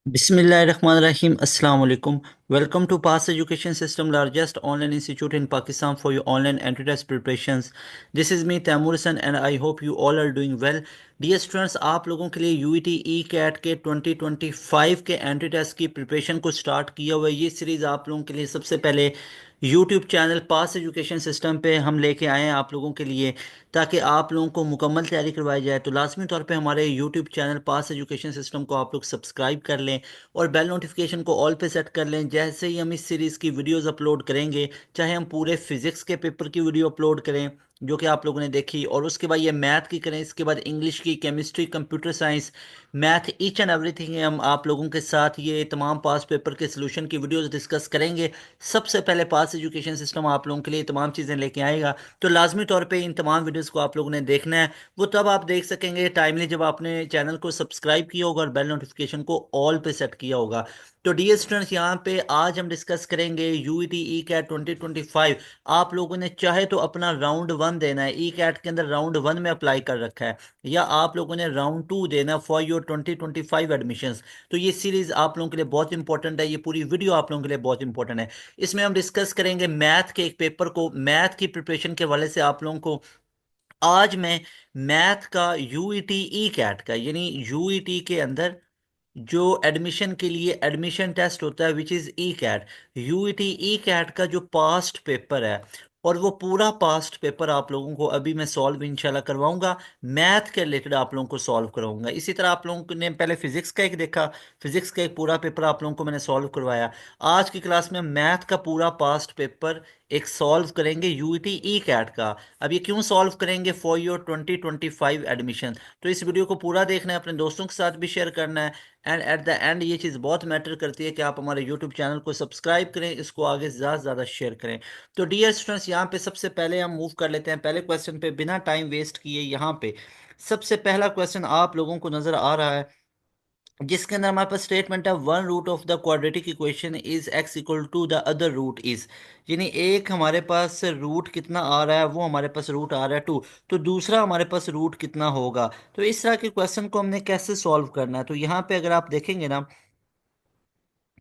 Bismillahirrahmanirrahim. Assalamu alaikum. Welcome to Pass Education System, largest online institute in Pakistan for your online entry test preparations. This is me Taimur Hassan and I hope you all are doing well. Dear students, आप लोगों के लिए UET E cat के 2025 के entry test की preparation को start किया हुआ है। ये सीरीज़ आप लोगों के लिए सबसे पहले यूट्यूब चैनल पास एजुकेशन सिस्टम पे हम लेके आए हैं आप लोगों के लिए, ताकि आप लोगों को मुकम्मल तैयारी करवाई जाए। तो लाजमी तौर पे हमारे यूट्यूब चैनल पास एजुकेशन सिस्टम को आप लोग सब्सक्राइब कर लें और बेल नोटिफिकेशन को ऑल पे सेट कर लें। जैसे ही हम इस सीरीज़ की वीडियोस अपलोड करेंगे, चाहे हम पूरे फिजिक्स के पेपर की वीडियो अपलोड करें जो कि आप लोगों ने देखी, और उसके बाद ये मैथ की करें, इसके बाद इंग्लिश की, chemistry, computer science, math, each and everything, हम आप लोगों के साथ ये तमाम पास पेपर के सोल्यूशन की वीडियोस डिस्कस करेंगे। सबसे पहले पास एजुकेशन सिस्टम आप लोगों के लिए तमाम चीज़ें लेके आएगा। तो लाजमी तौर पे इन तमाम वीडियोस को आप लोगों ने देखना है। वो तब आप देख सकेंगे टाइमली जब आपने चैनल को सब्सक्राइब किया होगा और बेल नोटिफिकेशन को ऑल पे सेट किया होगा। तो डियर स्टूडेंट्स, यहाँ पे आज हम डिस्कस करेंगे यूईटी ई कैट 2025। आप लोगों ने चाहे तो अपना राउंड वन देना है, ई कैट के अंदर राउंड वन में अप्लाई कर रखा है, या आप लोगों ने राउंड टू देना फॉर योर 2025 एडमिशंस। तो ये सीरीज आप लोगों के लिए बहुत इंपॉर्टेंट है, ये पूरी वीडियो आप लोगों के लिए बहुत इंपॉर्टेंट है। इसमें हम डिस्कस करेंगे मैथ के एक पेपर को, मैथ की प्रिपरेशन के हवाले से आप लोगों को। आज मैं मैथ का यूईटी ई कैट का, यानी यूईटी के अंदर जो एडमिशन के लिए एडमिशन टेस्ट होता है which is E CAT, UET E CAT का जो पास्ट पेपर है, और वो पूरा पास्ट पेपर आप लोगों को अभी मैं सॉल्व इंशाल्लाह करवाऊंगा। मैथ के रिलेटेड आप लोगों को सॉल्व करवाऊंगा। इसी तरह आप लोगों ने पहले फिजिक्स का एक देखा, फिजिक्स का एक पूरा पेपर आप लोगों को मैंने सॉल्व करवाया। आज की क्लास में मैथ का पूरा पास्ट पेपर एक सॉल्व करेंगे यूईटी ई कैट का। अब ये क्यों सॉल्व करेंगे? For your 2025 admission. तो इस वीडियो को पूरा देखना है, अपने दोस्तों के साथ भी शेयर करना है, एंड एट द एंड ये चीज़ बहुत मैटर करती है कि आप हमारे यूट्यूब चैनल को सब्सक्राइब करें, इसको आगे ज़्यादा से ज़्यादा शेयर करें। तो डियर स्टूडेंट्स, यहाँ पे सबसे पहले हम मूव कर लेते हैं पहले क्वेश्चन पे बिना टाइम वेस्ट किए। यहाँ पे सबसे पहला क्वेश्चन आप लोगों को नज़र आ रहा है, जिसके अंदर हमारे पास स्टेटमेंट है one root of the quadratic equation is x equal to the other root is. यानी एक हमारे पास रूट कितना आ रहा है, वो हमारे पास रूट आ रहा है टू, तो दूसरा हमारे पास रूट कितना होगा। तो इस तरह के क्वेश्चन को हमने कैसे सॉल्व करना है, तो यहाँ पे अगर आप देखेंगे ना,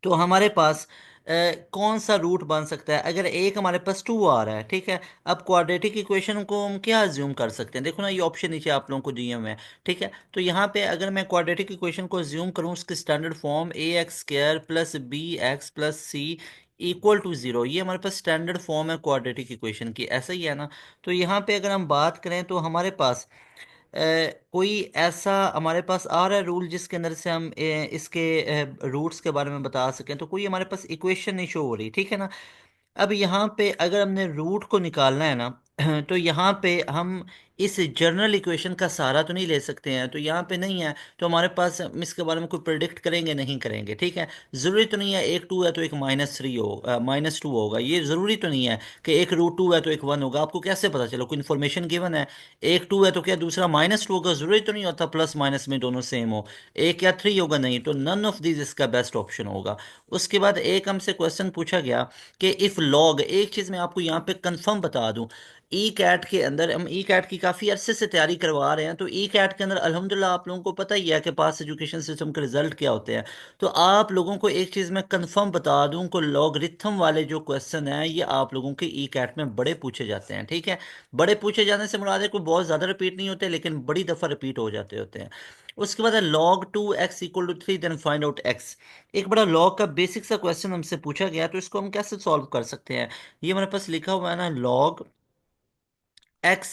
तो हमारे पास कौन सा रूट बन सकता है। अगर एक हमारे पास टू आ रहा है, ठीक है, अब क्वाड्रेटिक इक्वेशन को हम क्या अज्यूम कर सकते हैं, देखो ना ये ऑप्शन नीचे आप लोगों को दिए हुए हैं, ठीक है। तो यहाँ पे अगर मैं क्वाड्रेटिक इक्वेशन को अज्यूम करूँ, उसकी standard form a x square plus b x plus c equal to zero, ये हमारे पास स्टैंडर्ड फॉर्म है क्वाड्रेटिक इक्वेशन की, ऐसा ही है ना। तो यहाँ पे अगर हम बात करें तो हमारे पास कोई ऐसा हमारे पास आ रहा है रूल जिसके अंदर से हम इसके रूट्स के बारे में बता सकें, तो कोई हमारे पास इक्वेशन नहीं शो हो रही, ठीक है ना। अब यहाँ पे अगर हमने रूट को निकालना है ना, तो यहाँ पे हम इस जनरल इक्वेशन का सहारा तो नहीं ले सकते हैं, तो यहाँ पे नहीं है, तो हमारे पास हम इसके बारे में कोई प्रिडिक्ट करेंगे नहीं करेंगे, ठीक है। ज़रूरी तो नहीं है एक टू है तो एक माइनस थ्री हो माइनस टू होगा, ये ज़रूरी तो नहीं है कि एक रूट टू है तो एक वन होगा। आपको कैसे पता चलो, कोई इन्फॉर्मेशन गिवन है, एक टू है तो क्या दूसरा माइनस टू होगा? ज़रूरी तो नहीं होता प्लस माइनस में दोनों सेम हो। एक या थ्री होगा, नहीं, तो नन ऑफ दिस इसका बेस्ट ऑप्शन होगा। उसके बाद एक हमसे क्वेश्चन पूछा गया कि इफ लॉग, एक चीज मैं आपको यहाँ पे कंफर्म बता दूं, ई कैट के अंदर हम ई कैट की काफी अरसे से तैयारी करवा रहे हैं, तो ई कैट के अंदर अल्हम्दुलिल्लाह आप लोगों को पता ही है कि पास एजुकेशन सिस्टम के रिजल्ट क्या होते हैं। तो आप लोगों को एक चीज मैं कंफर्म बता दूं को लॉगरिथम वाले जो क्वेश्चन है ये आप लोगों के ई कैट में बड़े पूछे जाते हैं, ठीक है। बड़े पूछे जाने से मुराद है कोई बहुत ज्यादा रिपीट नहीं होते, लेकिन बड़ी दफा रिपीट हो जाते होते हैं। उसके बाद है log two x equal to three, then find out x. एक बड़ा लॉग का बेसिक सा क्वेश्चन हमसे पूछा गया, तो इसको हम कैसे सॉल्व कर सकते हैं। ये हमारे पास लिखा हुआ है ना, log x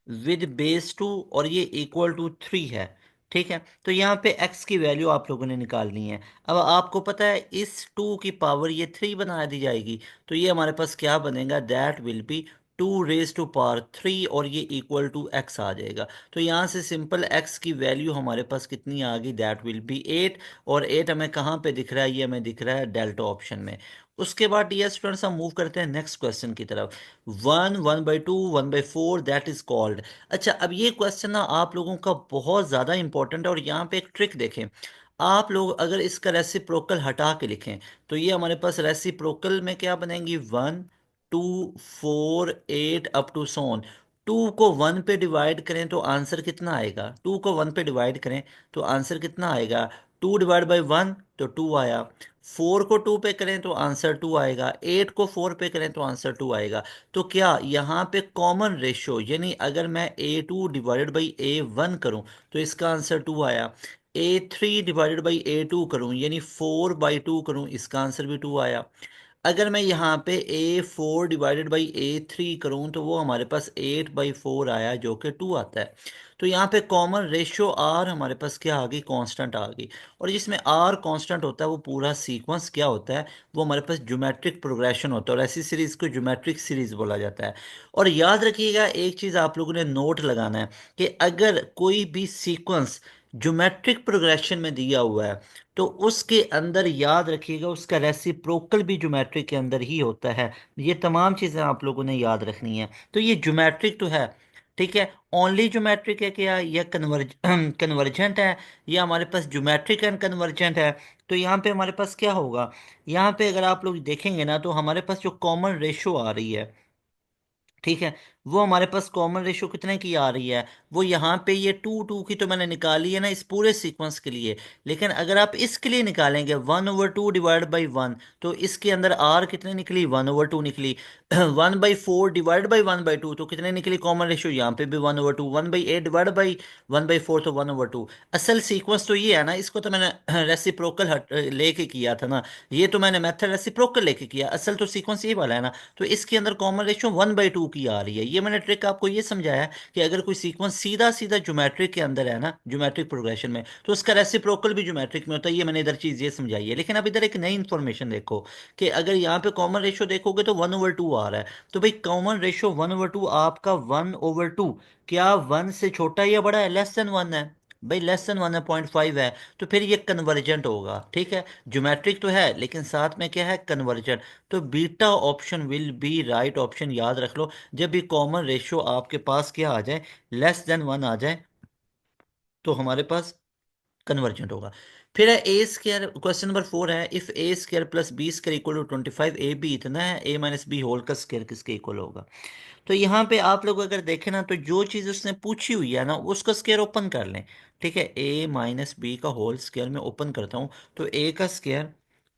with base two, और ये इक्वल टू थ्री है, ठीक है। तो यहाँ पे x की वैल्यू आप लोगों ने निकालनी है। अब आपको पता है इस टू की पावर ये थ्री बना दी जाएगी, तो ये हमारे पास क्या बनेगा, that will be two raise to power three, और ये इक्वल टू x आ जाएगा। तो यहाँ से सिंपल x की वैल्यू हमारे पास कितनी आ गई, दैट विल बी एट। और एट हमें कहाँ पे दिख रहा है, ये हमें दिख रहा है डेल्टा ऑप्शन में। उसके बाद डियर स्टूडेंट्स हम मूव करते हैं नेक्स्ट क्वेश्चन की तरफ। One, one by two, one by four, that is called. अच्छा, अब ये क्वेश्चन ना आप लोगों का बहुत ज़्यादा इंपॉर्टेंट है, और यहाँ पे एक ट्रिक देखें। आप लोग अगर इसका रेसिप्रोकल हटा के लिखें, तो ये हमारे पास रेसिप्रोकल में क्या बनेंगी, one, two, four, eight up to so on. Two को वन पे डिवाइड करें तो आंसर कितना आएगा, टू को वन पे डिवाइड करें तो आंसर कितना आएगा, 2 डिवाइड बाई 1 तो 2 आया। 4 को 2 पे करें तो आंसर 2 आएगा। 8 को 4 पे करें तो आंसर 2 आएगा। तो क्या यहाँ पे कॉमन रेशो, यानी अगर मैं A2 डिवाइडेड बाई A1 करूँ तो इसका आंसर 2 आया। A3 डिवाइडेड बाई A2 करूँ यानी 4/2 करूँ, इसका आंसर भी 2 आया। अगर मैं यहाँ पे A4 डिवाइडेड बाई A3 करूँ तो वो हमारे पास 8/4 आया, जो कि 2 आता है। तो यहाँ पे कॉमन रेशियो R हमारे पास क्या आ गई, कांस्टेंट आ गई। और जिसमें R कांस्टेंट होता है वो पूरा सीक्वेंस क्या होता है, वो हमारे पास ज्योमेट्रिक प्रोग्रेशन होता है, और ऐसी सीरीज को ज्योमेट्रिक सीरीज बोला जाता है। और याद रखिएगा एक चीज़ आप लोगों ने नोट लगाना है कि अगर कोई भी सीक्वेंस ज्योमेट्रिक प्रोग्रेशन में दिया हुआ है तो उसके अंदर याद रखिएगा उसका रेसिप्रोकल भी ज्योमेट्रिक के अंदर ही होता है। ये तमाम चीज़ें आप लोगों ने याद रखनी है। तो ये ज्योमेट्रिक तो है, ठीक है। ओनली ज्योमेट्रिक है क्या, या कन्वर्जेंट है, या हमारे पास ज्योमेट्रिक एंड कन्वर्जेंट है। तो यहाँ पे हमारे पास क्या होगा, यहाँ पे अगर आप लोग देखेंगे ना तो हमारे पास जो कॉमन रेशो आ रही है, ठीक है, वो हमारे पास कॉमन रेशो कितने की आ रही है, वो यहाँ पे ये 2 2 की तो मैंने निकाली है ना इस पूरे सीक्वेंस के लिए। लेकिन अगर आप इसके लिए निकालेंगे 1/2 डिवाइड बाई 1, तो इसके अंदर आर कितने निकली, 1/2 निकली। 1/4 डिवाइड बाई 1/2 तो कितने निकली कॉमन रेशो, यहाँ पे भी 1/2। 1/8 डिवाइड बाई 1/4 तो 1/2। असल सीक्वेंस तो ये है ना, इसको तो मैंने रेसिप्रोकल हट लेके किया था ना, ये तो मैंने मेथड रेसिप्रोकल लेके किया, असल तो सीक्वेंस ये वाला है ना। तो इसके अंदर कॉमन रेशियो 1/2 की आ रही है। ये मैंने ट्रिक आपको ये समझाया कि अगर कोई सीक्वेंस सीधा सीधा ज्योमेट्रिक के अंदर है ना, ज्योमेट्रिक प्रोग्रेशन में, तो उसका रेसिप्रोकल भी ज्योमेट्रिक में होता है। ये मैंने इधर चीज़ ये समझाई है। लेकिन अब इधर एक नई इन्फॉर्मेशन देखो कि अगर यहाँ पे कॉमन रेशियो देखोगे तो 1/2 आ रहा है। तो भाई कॉमन रेशियो 1/2 आपका 1/2 क्या 1 से छोटा या बड़ा है, लेस देन 1 है। भाई लेस देन 1 है, 0.5 है। तो फिर ये कन्वर्जेंट होगा, ठीक है। ज्योमेट्रिक तो है लेकिन साथ में क्या है, कन्वर्जेंट। तो beta option will be right option, याद रख लो। जब भी कॉमन रेशियो आपके पास क्या आ जाए, लेस देन 1 आ जाए, तो हमारे पास कन्वर्जेंट होगा। फिर है ए स्केयर, क्वेश्चन नंबर 4 है, if a square plus b square equal to 25, a b इतना है, ए माइनस बी होल का स्केयर किसके इक्वल होगा। तो यहाँ पे आप लोग अगर देखें ना तो जो चीज़ उसने पूछी हुई है ना उसका स्केयर ओपन कर लें। ठीक है, ए माइनस बी का होल स्केयर में ओपन करता हूँ, तो ए का स्केयर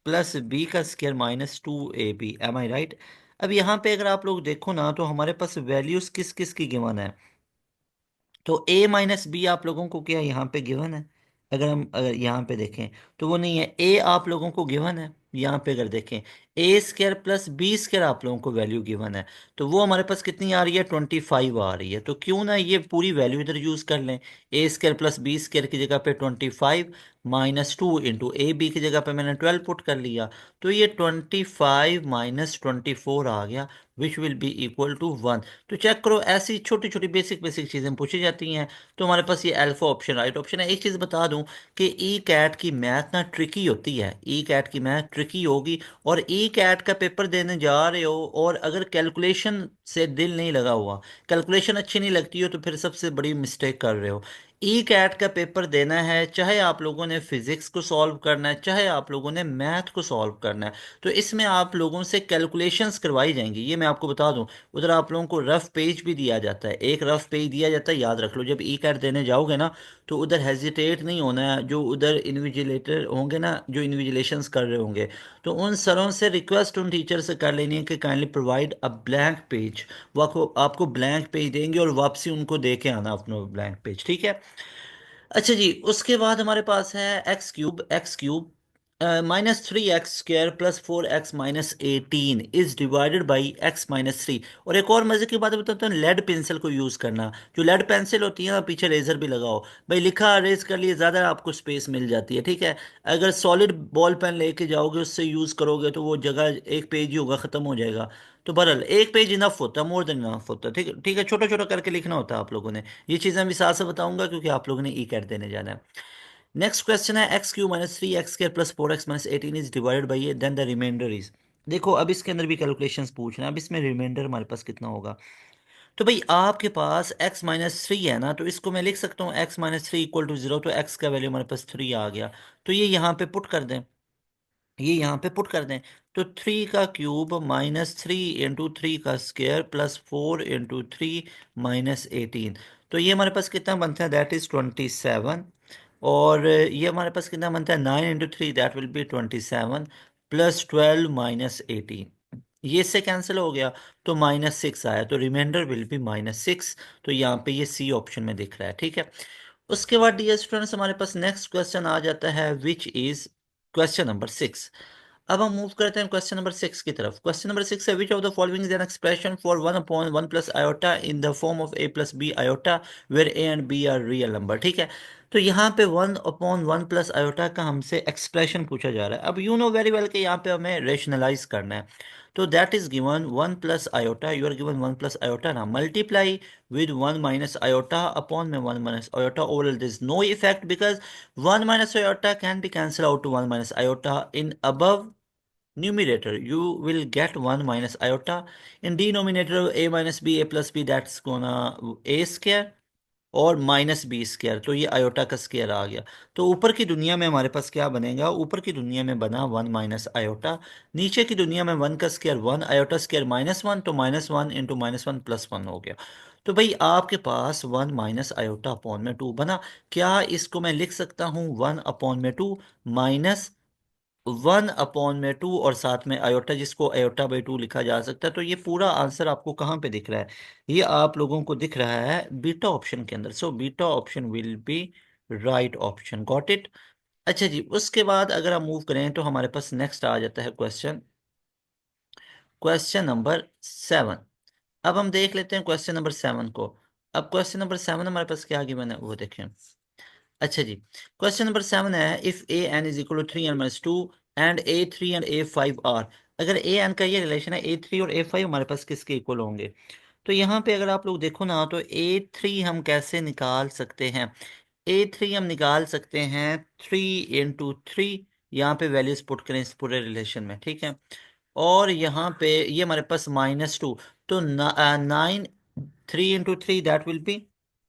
प्लस बी का स्केयर -2ab, एम आई राइट। अब यहाँ पे अगर आप लोग देखो ना तो हमारे पास वैल्यूज किस किस की गिवन है। तो a माइनस बी आप लोगों को क्या यहाँ पे गिवन है, अगर यहाँ पे देखें तो वो नहीं है। a आप लोगों को गिवन है, यहाँ पे अगर देखें ए स्केयर प्लस बी स्केयर आप लोगों को वैल्यू गिवन है। तो वो हमारे पास कितनी आ रही है, 25 आ रही है। तो क्यों ना ये पूरी वैल्यू इधर यूज कर लें। ए स्केयर प्लस बी स्केयर की जगह पे 25 -2 इंटू ए बी की जगह पे मैंने 12 पुट कर लिया। तो ये 25 -24 आ गया, which will be equal to 1। तो चेक करो, ऐसी छोटी छोटी बेसिक बेसिक चीज़ें पूछी जाती हैं। तो हमारे पास ये अल्फा ऑप्शन राइट ऑप्शन है। एक चीज़ बता दूं कि ई कैट की मैथ ना ट्रिकी होती है, ई कैट की मैथ ट्रिकी होगी। और ई कैट का पेपर देने जा रहे हो और अगर कैलकुलेशन से दिल नहीं लगा हुआ, कैलकुलेशन अच्छी नहीं लगती हो, तो फिर सबसे बड़ी मिस्टेक कर रहे हो। ई कैट का पेपर देना है, चाहे आप लोगों ने फिजिक्स को सॉल्व करना है, चाहे आप लोगों ने मैथ को सॉल्व करना है, तो इसमें आप लोगों से कैलकुलेशंस करवाई जाएंगी। ये मैं आपको बता दूं। उधर आप लोगों को रफ पेज भी दिया जाता है, एक रफ पेज दिया जाता है, याद रख लो। जब ई कैट देने जाओगे ना तो उधर हेजिटेट नहीं होना है। जो उधर इन्विजिलेटर होंगे ना, जो इन्विजिलेशंस कर रहे होंगे, तो उन सरों से रिक्वेस्ट उन टीचर से कर लेनी है कि kindly provide a blank page. वो आपको ब्लैंक पेज देंगे और वापसी उनको दे के आना अपना ब्लैंक पेज, ठीक है। अच्छा जी, उसके बाद हमारे पास है x cube -3x² plus 4x-18 is divided by x-3। और एक और मजे की बात बताता हूँ, लेड पेंसिल को यूज करना। जो लेड पेंसिल होती है ना, पीछे रेजर भी लगाओ। भाई लिखा अरेज कर लिए, ज्यादा आपको स्पेस मिल जाती है, ठीक है। अगर सॉलिड बॉल पेन लेके जाओगे, उससे यूज करोगे, तो वो जगह एक पेज ही होगा, खत्म हो जाएगा। तो बहरहाल एक पेज इनफ होता है, मोर देन इनफ होता है, ठीक है ठीक है। छोटा छोटा करके लिखना होता है आप लोगों ने। ये चीज़ें मैं साथ से बताऊंगा क्योंकि आप लोगों ने ई कैट देने जाना है। नेक्स्ट क्वेश्चन है, x³ -3x² plus 4x-18 is divided by a, then the remainder is. देखो अब इसके अंदर भी कैलकुलेशंस पूछना है। अब इसमें रिमाइंडर हमारे पास कितना होगा। तो भाई आपके पास x-3 है ना, तो इसको मैं लिख सकता हूँ x-3 इक्वल टू 0। तो x का वैल्यू हमारे पास 3 आ गया। तो ये यहाँ पे पुट कर दें, ये यहाँ पे पुट कर दें। तो 3 का क्यूब -3 इंटू 3 का स्क्वायर प्लस 4 इंटू 3 -18। तो ये हमारे पास कितना बनता है, दैट इज 27। और ये हमारे पास कितना बनता है, 9 × 3 दैट विल बी 27 प्लस 12 - 18, ये इससे कैंसिल हो गया तो -6 आया, तो रिमाइंडर विल बी -6। तो यहाँ पे ये सी ऑप्शन में दिख रहा है, ठीक है। उसके बाद डियर स्टूडेंट्स हमारे पास नेक्स्ट क्वेश्चन आ जाता है विच इज क्वेश्चन नंबर 6। अब हम मूव करते हैं क्वेश्चन नंबर 6 की तरफ। क्वेश्चन नंबर 6 है which of the following is an expression for 1/1 plus iota in the form of a plus b iota where a and b are real number, ठीक है। तो यहाँ पे 1/1 प्लस आयोटा का हमसे एक्सप्रेशन पूछा जा रहा है। अब यू नो वेरी वेल कि यहाँ पे हमें रेशनलाइज करना है। तो that is given 1 plus iota, you are given 1 plus iota ना, multiply with 1 minus iota upon में 1 minus iota, overall there is no effect because 1 minus iota can be cancelled out to 1 minus iota. In above numerator you will get 1 minus iota. In denominator a minus b, a plus b, that's gonna a square और -b², तो ये iota का square आ गया। तो ऊपर की दुनिया में हमारे पास क्या बनेगा, ऊपर की दुनिया में बना 1 माइनस आयोटा, नीचे की दुनिया में 1 का स्क्वायर 1, आयोटा स्क्वायर -1, तो -1 इंटू -1 प्लस 1 हो गया। तो भाई आपके पास 1 माइनस आयोटा अपॉन में 2 बना। क्या इसको मैं लिख सकता हूँ 1/2 माइनस 1/2 और साथ में आयोटा, जिसको आयोटा/2 लिखा जा सकता है। तो ये पूरा आंसर आपको कहाँ पे दिख रहा है, ये आप लोगों को दिख रहा है बीटा ऑप्शन के अंदर। So beta option will be right option, got it. अच्छा जी, उसके बाद अगर हम मूव करें तो हमारे पास नेक्स्ट आ जाता है क्वेश्चन, क्वेश्चन नंबर 7। अब हम देख लेते हैं क्वेश्चन नंबर 7 को। अब क्वेश्चन नंबर 7 हमारे पास क्या गिवन है वो देखें। अच्छा जी, क्वेश्चन नंबर 7 है if a n is equal to 3n - 2 and a3 and a5 are. अगर ए एन का ये रिलेशन है, a3 और a5 हमारे पास किसके इक्वल होंगे। तो यहाँ पे अगर आप लोग देखो ना, तो a3 हम कैसे निकाल सकते हैं, a3 हम निकाल सकते हैं 3 × 3, यहाँ पे वैल्यूज पुट करें इस पूरे रिलेशन में, ठीक है। और यहाँ पे ये हमारे पास -2, तो 9, 3 × 3 दैट विल बी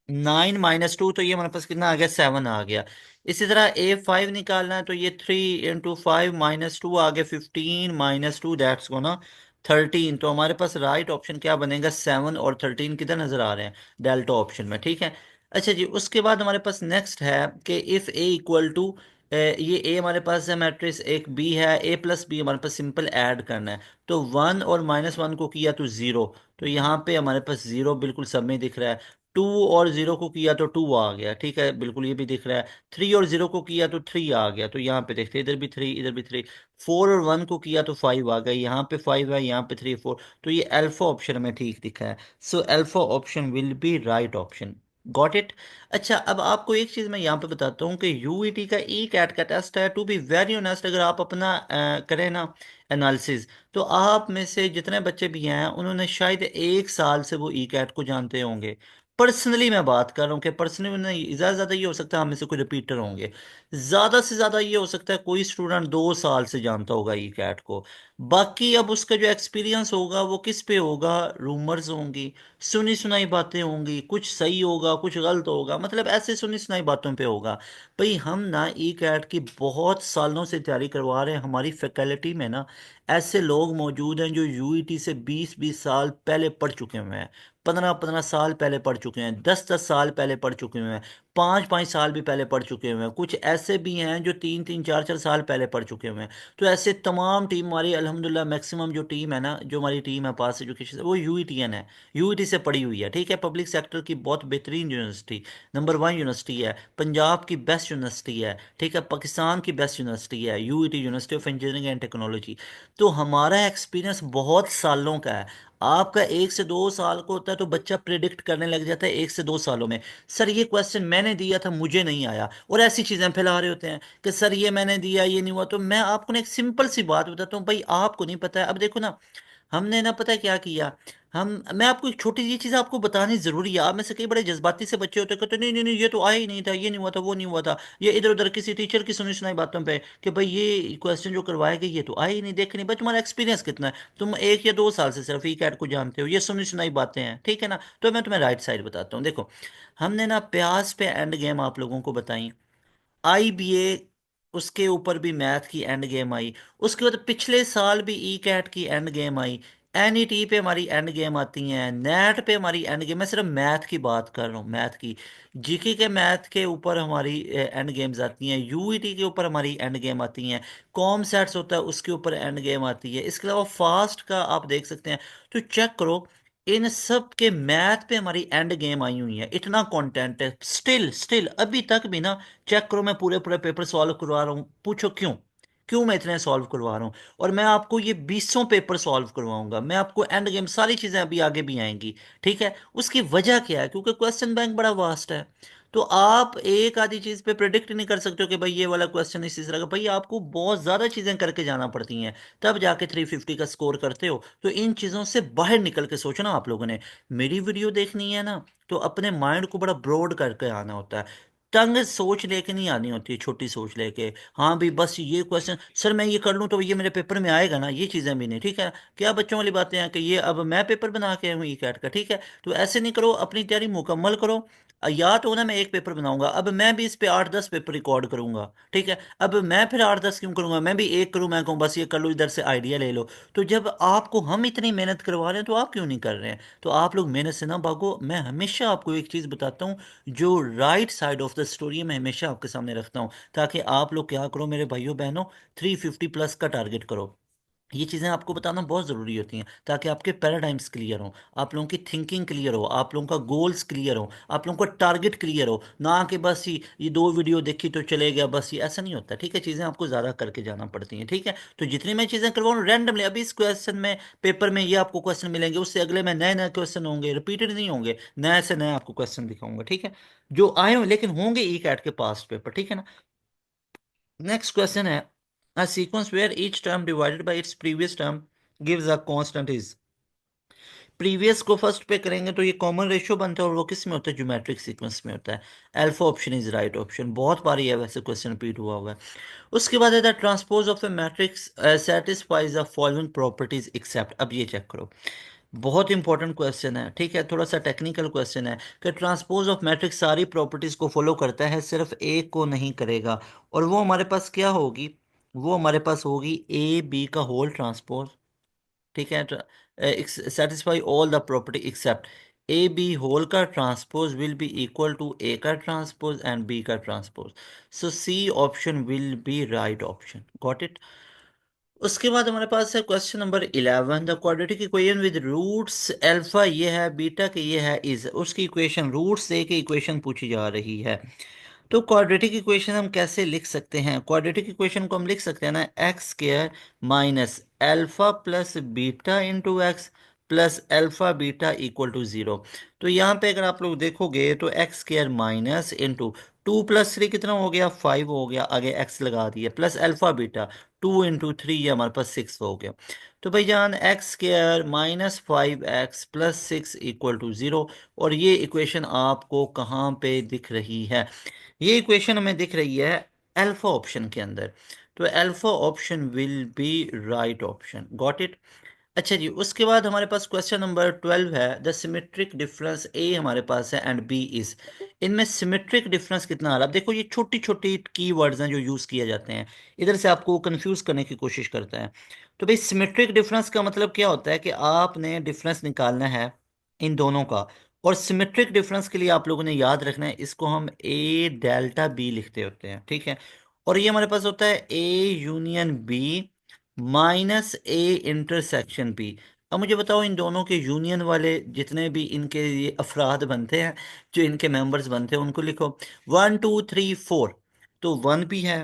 9 - 2, तो ये हमारे पास कितना आ गया, 7 आ गया। इसी तरह a5 निकालना है, तो ये 3 × 5 -2 आ गया 15 -2 दैट्स गो ना 13। तो हमारे पास राइट ऑप्शन क्या बनेगा, 7 और 13 किधर नजर आ रहे हैं, डेल्टा ऑप्शन में, ठीक है। अच्छा जी, उसके बाद हमारे पास नेक्स्ट है कि इफ ए इक्वल टू, ये ए हमारे पास है मैट्रिक्स, एक बी है, ए प्लस बी हमारे पास सिंपल ऐड करना है। तो 1 और -1 को किया तो 0, तो यहाँ पे हमारे पास 0 बिल्कुल सब में दिख रहा है। 2 और 0 को किया तो 2 आ गया, ठीक है, बिल्कुल ये भी दिख रहा है। 3 और 0 को किया तो 3 आ गया, तो यहाँ पे देखते हैं इधर भी 3 इधर भी 3। 4 और 1 को किया तो 5 आ गया, यहाँ पे 5 है, यहाँ पे 3 4। तो ये अल्फा ऑप्शन में ठीक दिखा है। सो alpha option will be right option, got it. अच्छा, अब आपको एक चीज मैं यहाँ पे बताता हूँ कि यूईटी का ई कैट का टेस्ट है। टू बी वेरी ऑनेस्ट, अगर आप अपना करें ना एनालिसिस, तो आप में से जितने बच्चे भी हैं उन्होंने शायद 1 साल से वो ई कैट को जानते होंगे। पर्सनली मैं बात कर रहा हूँ कि पर्सनली नहीं, ज़्यादा से ज़्यादा ये हो सकता है हम में से कोई रिपीटर होंगे, ज़्यादा से ज़्यादा ये हो सकता है कोई स्टूडेंट 2 साल से जानता होगा ई कैट को। बाकी अब उसका जो एक्सपीरियंस होगा वो किस पे होगा, रूमर्स होंगी, सुनी सुनाई बातें होंगी, कुछ सही होगा कुछ गलत होगा, मतलब ऐसे सुनी सुनाई बातों पे होगा। भाई हम ना ई कैट की बहुत सालों से तैयारी करवा रहे हैं, हमारी फैकल्टी में ना ऐसे लोग मौजूद हैं जो यूईटी से 20-20 साल पहले पढ़ चुके हुए हैं, 15-15 साल पहले पढ़ चुके हैं, 10-10 साल पहले पढ़ चुके हुए हैं, 5-5 साल भी पहले पढ़ चुके हुए हैं, कुछ ऐसे भी हैं जो 3-3 4-4 साल पहले पढ़ चुके हुए हैं। तो ऐसे तमाम टीम हमारी अल्हम्दुलिल्लाह मैक्सिमम जो टीम है ना, जो हमारी टीम है पास एजुकेशन, वो यूईटीएन है, यूईटी से पढ़ी हुई है, ठीक है। पब्लिक सेक्टर की बहुत बेहतरीन यूनिवर्सिटी, नंबर 1 यूनिवर्सिटी है, पंजाब की बेस्ट यूनिवर्सिटी है, ठीक है, पाकिस्तान की बेस्ट यूनिवर्सिटी है UET, university of engineering and technology. तो हमारा एक्सपीरियंस बहुत सालों का है। आपका 1 से 2 साल का होता है तो बच्चा प्रिडिक्ट करने लग जाता है 1 से 2 सालों में, सर ये क्वेश्चन मैंने दिया था मुझे नहीं आया, और ऐसी चीजें फैला रहे होते हैं कि सर ये मैंने दिया ये नहीं हुआ। तो मैं आपको ना एक सिंपल सी बात बताता हूँ, भाई आपको नहीं पता है, अब देखो ना, हमने ना पता है क्या किया, हम मैं आपको एक छोटी सी चीज़ आपको बतानी ज़रूरी है। आप में से कई बड़े जज्बाती से बच्चे होते हैं, कहते नहीं नहीं नहीं ये तो आया ही नहीं था, ये नहीं हुआ था, वो नहीं हुआ था, ये इधर उधर किसी टीचर की सुनी सुनाई बातों पे कि भाई ये क्वेश्चन जो करवाए गए ये तो आया ही नहीं, देख नहीं भाई तुम्हारा एक्सपीरियंस कितना है, तुम 1 या 2 साल से सिर्फ ई कैट को जानते हो, ये सुनी सुनाई बातें हैं, ठीक है ना। तो मैं तुम्हें राइट साइड बताता हूँ, देखो हमने ना प्याज पे एंड गेम आप लोगों को बताई, आईबीए उसके ऊपर भी मैथ की एंड गेम आई, उसके बाद पिछले साल भी ई कैट की एंड गेम आई, एनईटी पे हमारी एंड गेम आती हैं, नेट पे हमारी एंड गेम, मैं सिर्फ मैथ की बात कर रहा हूँ, मैथ की। जीके के मैथ के ऊपर हमारी एंड गेम्स आती हैं, यूईटी के ऊपर हमारी एंड गेम आती हैं, कॉम सेट्स होता है उसके ऊपर एंड गेम आती है, इसके अलावा फास्ट का आप देख सकते हैं। तो चेक करो, इन सब के मैथ पे हमारी एंड गेम आई हुई है, इतना कंटेंट है, स्टिल स्टिल अभी तक भी ना। चेक करो, मैं पूरे पूरे पेपर सॉल्व करवा रहा हूँ, पूछो क्यों? क्यों मैं इतने सॉल्व करवा रहा हूँ? और मैं आपको ये 20 पेपर सॉल्व करवाऊंगा, मैं आपको एंड गेम सारी चीजें अभी आगे भी आएंगी। ठीक है, उसकी वजह क्या है? क्योंकि क्वेश्चन बैंक बड़ा वास्ट है। तो आप एक आधी चीज पे प्रिडिक्ट नहीं कर सकते हो कि भाई ये वाला क्वेश्चन इसी तरह का, भाई आपको बहुत ज्यादा चीजें करके जाना पड़ती हैं, तब जाके 350 का स्कोर करते हो। तो इन चीजों से बाहर निकल के सोचना आप लोगों ने। मेरी वीडियो देखनी है ना, तो अपने माइंड को बड़ा ब्रॉड करके आना होता है। तंग सोच लेके नहीं आनी होती है, छोटी सोच लेके। हाँ भी बस ये क्वेश्चन सर मैं ये कर लूँ तो ये मेरे पेपर में आएगा ना, ये चीज़ें भी नहीं। ठीक है, क्या बच्चों वाली बातें हैं कि ये अब मैं पेपर बना के आया हूँ ई कैट का? ठीक है, तो ऐसे नहीं करो, अपनी तैयारी मुकम्मल करो। या तो ना मैं एक पेपर बनाऊंगा, अब मैं भी इस पे 8-10 पेपर रिकॉर्ड करूंगा। ठीक है, अब मैं फिर 8-10 क्यों करूंगा, मैं भी एक करूं, मैं कहूँ बस ये कर लो, इधर से आइडिया ले लो। तो जब आपको हम इतनी मेहनत करवा रहे हैं तो आप क्यों नहीं कर रहे हैं? तो आप लोग मेहनत से ना भागो। मैं हमेशा आपको एक चीज़ बताता हूँ, जो right side of the story है मैं हमेशा आपके सामने रखता हूँ, ताकि आप लोग क्या करो मेरे भाइयों बहनों, 350 प्लस का टारगेट करो। ये चीज़ें आपको बताना बहुत ज़रूरी होती हैं, ताकि आपके पैराडाइम्स क्लियर हो, आप लोगों की थिंकिंग क्लियर हो, आप लोगों का गोल्स क्लियर हो, आप लोगों का टारगेट क्लियर हो। ना कि बस ये दो वीडियो देखी तो चले गया, बस ये ऐसा नहीं होता। ठीक है, चीज़ें आपको ज़्यादा करके जाना पड़ती हैं। ठीक है, तो जितनी मैं चीज़ें करवाऊँ रैंडमली, अभी इस क्वेश्चन में पेपर में ये आपको क्वेश्चन मिलेंगे, उससे अगले में नए नए क्वेश्चन होंगे, रिपीटेड नहीं होंगे, नए से नए आपको क्वेश्चन दिखाऊंगा। ठीक है, जो आए हो लेकिन होंगे ई कैट के पास्ट पेपर। ठीक है ना। नेक्स्ट क्वेश्चन है, a sequence where each term divided by its previous term gives a constant is। Previous को फर्स्ट पे करेंगे तो ये कॉमन रेशियो बनता है, और वो किस में होता है? ज्योमेट्रिक सीक्वेंस में होता है। Alpha option is right option, बहुत बार ये वैसे क्वेश्चन रिपीट हुआ हुआ है। उसके बाद है the transpose of a matrix satisfies the following properties except. अब ये चेक करो, बहुत इंपॉर्टेंट क्वेश्चन है। ठीक है, थोड़ा सा टेक्निकल क्वेश्चन है कि ट्रांसपोज ऑफ मैट्रिक्स सारी प्रॉपर्टीज को फॉलो करता है, सिर्फ एक को नहीं करेगा। और वो हमारे पास क्या होगी? वो हमारे पास होगी ए बी का होल ट्रांसपोज। ठीक है, satisfy all the property except A B whole का transpose will be equal to A का ट्रांसपोज एंड बी का transpose. So C option will be right option. Got it? उसके बाद हमारे पास है question number 11, the quadratic equation with roots alpha ये है, बीटा के ये है, इज उसकी इक्वेशन, रूट्स से के इक्वेशन पूछी जा रही है। तो क्वाड्रेटिक इक्वेशन हम कैसे लिख सकते हैं? क्वाड्रेटिक इक्वेशन को हम लिख सकते हैं ना, x square minus alpha plus beta into x plus alpha beta equal to zero. तो यहाँ पे अगर आप लोग देखोगे तो एक्स स्क्वायर माइनस इंटू 2 + 3 कितना हो गया? 5 हो गया, आगे एक्स लगा दिया, प्लस अल्फा बीटा 2 × 3, ये हमारे पास 6 हो गया। तो भाई जान x square minus 5x plus 6 equal to 0। और ये इक्वेशन आपको कहाँ पे दिख रही है? ये इक्वेशन हमें दिख रही है अल्फा ऑप्शन के अंदर। तो alpha option will be right option. Got it? अच्छा जी, उसके बाद हमारे पास क्वेश्चन नंबर 12 है, द सिमेट्रिक डिफरेंस ए हमारे पास है एंड बी इज। इनमें सिमेट्रिक डिफरेंस कितना आ रहा है? अब देखो ये छोटी छोटी की वर्ड्स हैं जो यूज किए जाते हैं, इधर से आपको कंफ्यूज करने की कोशिश करता है। तो भाई सिमेट्रिक डिफरेंस का मतलब क्या होता है कि आपने डिफरेंस निकालना है इन दोनों का। और सिमेट्रिक डिफरेंस के लिए आप लोगों ने याद रखना है, इसको हम ए डेल्टा बी लिखते होते हैं। ठीक है, और ये हमारे पास होता है A union B minus A intersection B. अब मुझे बताओ, इन दोनों के यूनियन वाले जितने भी इनके ये अफराद बनते हैं, जो इनके मेंबर्स बनते हैं, उनको लिखो 1 2 3 4। तो वन भी है।